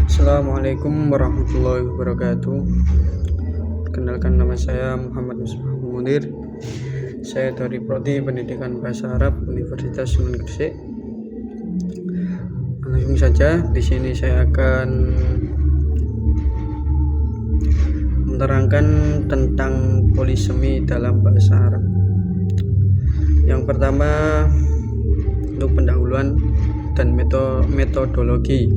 Assalamualaikum warahmatullahi wabarakatuh. Kenalkan, nama saya Muhammad Misbah Munir. Saya dari Prodi Pendidikan Bahasa Arab Universitas Sunan Gresik. Langsung saja, di sini saya akan menerangkan tentang polisemi dalam bahasa Arab. Yang pertama, untuk pendahuluan dan metodologi.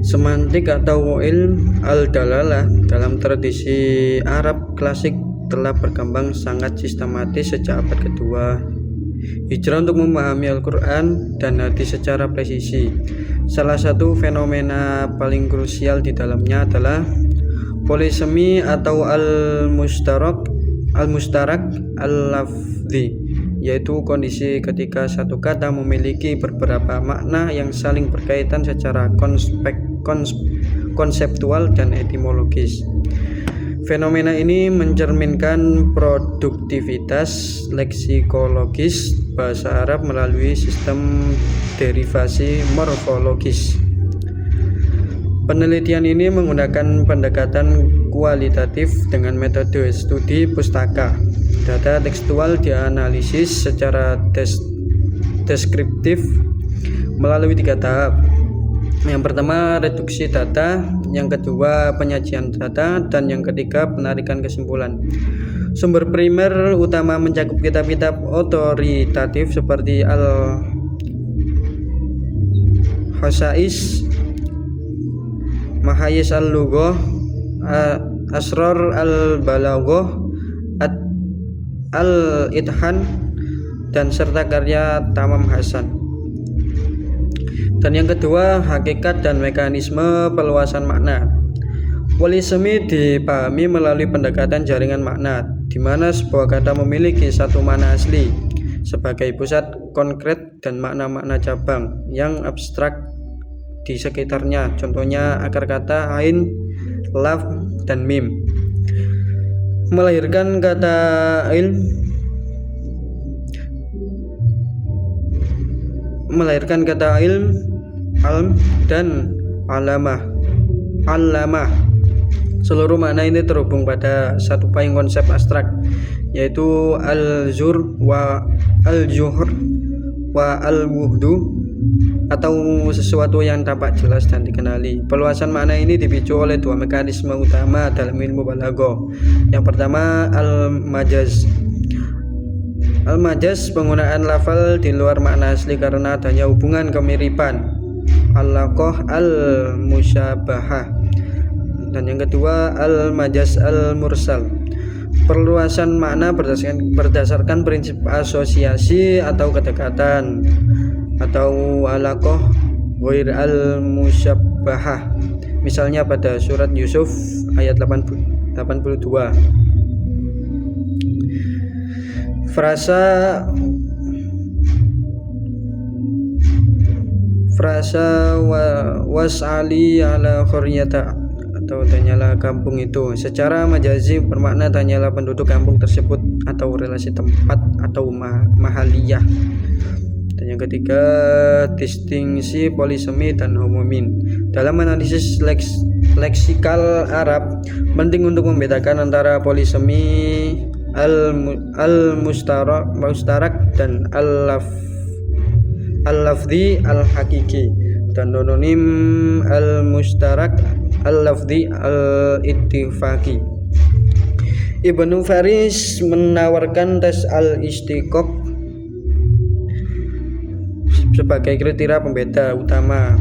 Semantik atau ilm al-dalalah dalam tradisi Arab klasik telah berkembang sangat sistematis sejak abad kedua Hijrah untuk memahami Al-Quran dan hadis secara presisi. Salah satu fenomena paling krusial di dalamnya adalah polisemi atau al-mustarak al-lafzi, yaitu kondisi ketika satu kata memiliki beberapa makna yang saling berkaitan secara konseptual dan etimologis. Fenomena ini mencerminkan produktivitas leksikologis bahasa Arab melalui sistem derivasi morfologis. Penelitian ini menggunakan pendekatan kualitatif dengan metode studi pustaka. Data tekstual dianalisis secara deskriptif melalui 3 tahap. Yang pertama, reduksi data, yang kedua, penyajian data, dan yang ketiga, penarikan kesimpulan. Sumber primer utama mencakup kitab-kitab otoritatif seperti Al-Khosais, Mahayis al-Lughah, Asrar al-Balaghah, Al-Ithan, dan serta karya Tamam Hasan. Dan yang kedua, hakikat dan mekanisme peluasan makna. Polisemi dipahami melalui pendekatan jaringan makna, di mana sebuah kata memiliki satu makna asli sebagai pusat konkret dan makna-makna cabang yang abstrak di sekitarnya. Contohnya akar kata ain, laf, dan mim. Melahirkan kata ilm, alm, dan alamah. Seluruh makna ini terhubung pada satu payung konsep abstrak, yaitu al-zur wa al-juhr wa al-wuhdu, atau sesuatu yang tampak jelas dan dikenali. Peluasan makna ini dipicu oleh 2 mekanisme utama dalam ilmu balaghah. Yang pertama, al-majaz. Al-majaz, penggunaan lafal di luar makna asli karena adanya hubungan kemiripan, alaqah al-musyabahah. Dan yang kedua, al-majaz al-mursal, perluasan makna berdasarkan prinsip asosiasi atau kedekatan, atau alaqah ghair al-musyabahah. Misalnya pada surat Yusuf ayat 82. Frasa was'ali ala qaryata, atau tanyalah kampung itu, secara majazi bermakna tanyalah penduduk kampung tersebut atau relasi tempat atau mahaliyah. Dan yang ketiga, distingsi polisemi dan homonim. Dalam analisis leksikal Arab, penting untuk membedakan antara polisemi al-mustarak dan al-lafzi al-hakiki, dan nononim al-mustarak al-lafzi al-ittifaqi. Ibnu Faris menawarkan tes al-istiqaq sebagai kriteria pembeda utama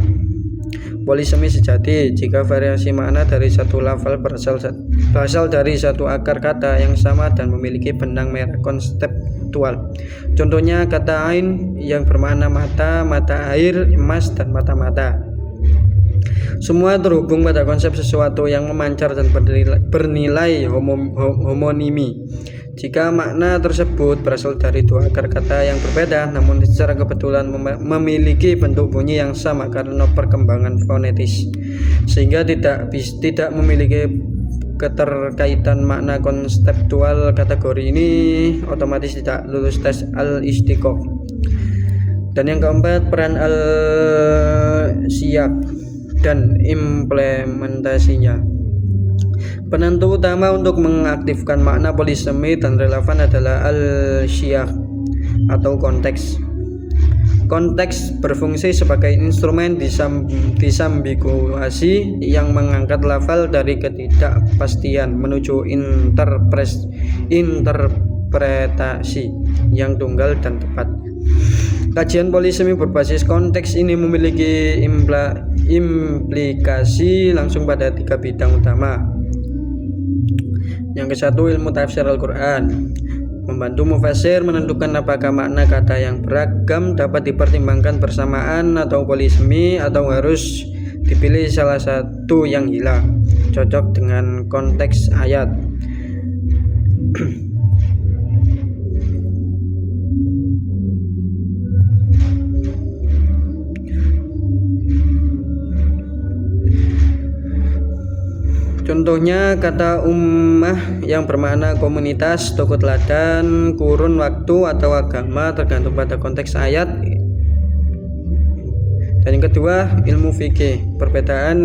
polisemi sejati. Jika variasi makna dari satu lafal berasal dari satu akar kata yang sama dan memiliki benang merah konseptual. Contohnya kata ain yang bermakna mata, mata air, emas, dan mata-mata. Semua terhubung pada konsep sesuatu yang memancar dan bernilai homonimi. Jika makna tersebut berasal dari 2 akar kata yang berbeda namun secara kebetulan memiliki bentuk bunyi yang sama karena perkembangan fonetis, sehingga tidak memiliki keterkaitan makna konseptual, kategori ini otomatis tidak lulus tes al-istiqaq. Dan yang keempat, peran al-siyaq. dan implementasinya. Penentu utama untuk mengaktifkan makna polisemi dan relevan adalah al-siyaq atau konteks. Konteks berfungsi sebagai instrumen disambiguasi yang mengangkat lafal dari ketidakpastian menuju interpretasi yang tunggal dan tepat. Kajian polisemi berbasis konteks ini memiliki implikasi langsung pada 3 bidang utama. Yang ke-1, ilmu tafsir Al-Quran, membantu mufasir menentukan apakah makna kata yang beragam dapat dipertimbangkan bersamaan atau polisemi, atau harus dipilih salah satu yang hilang, cocok dengan konteks ayat. Contohnya kata ummah yang bermakna komunitas, toko teladan, kurun waktu atau agama tergantung pada konteks ayat. Dan yang kedua, ilmu fikih, perbedaan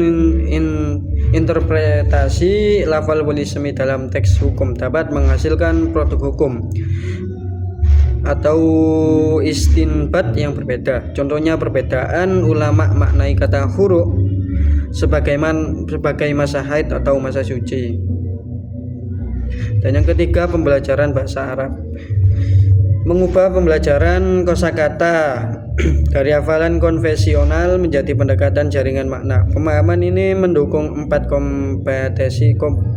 interpretasi lafal polisemi dalam teks hukum dapat menghasilkan produk hukum atau istinbat yang berbeda. Contohnya perbedaan ulama maknai kata huruf sebagai masa haid atau masa suci. Dan yang ketiga, pembelajaran bahasa Arab, mengubah pembelajaran kosakata dari hafalan konvensional menjadi pendekatan jaringan makna. Pemahaman ini mendukung 4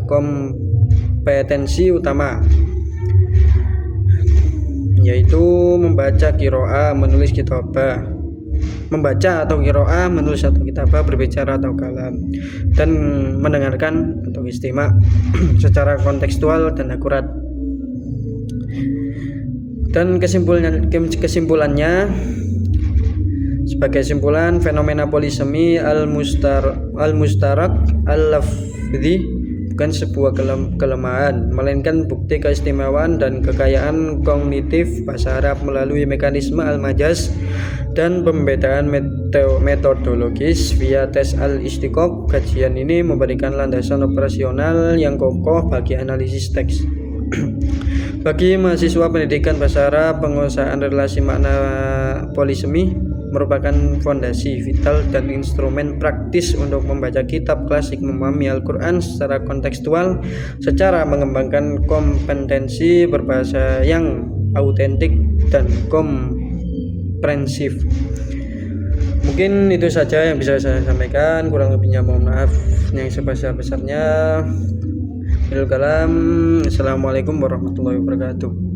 kompetensi utama, yaitu membaca qiraah, menulis kitabah, membaca atau qiraah, menulis atau kitabah, berbicara atau kalam, dan mendengarkan atau istima' secara kontekstual dan akurat. Dan kesimpulannya, sebagai simpulan, fenomena polisemi al-mustarak al-lafzi bukan sebuah kelemahan, melainkan bukti keistimewaan dan kekayaan kognitif bahasa Arab melalui mekanisme al-majaz dan pembedaan metodologis via tes al-istiqaq. Kajian ini memberikan landasan operasional yang kokoh bagi analisis teks. Bagi mahasiswa pendidikan bahasa Arab, penguasaan relasi makna polisemi merupakan fondasi vital dan instrumen praktis untuk membaca kitab klasik, memahami Al-Quran secara kontekstual, secara mengembangkan kompetensi berbahasa yang autentik dan komprehensif. Mungkin itu saja yang bisa saya sampaikan, kurang lebihnya mohon maaf yang sebesar-besarnya. Assalamualaikum warahmatullahi wabarakatuh.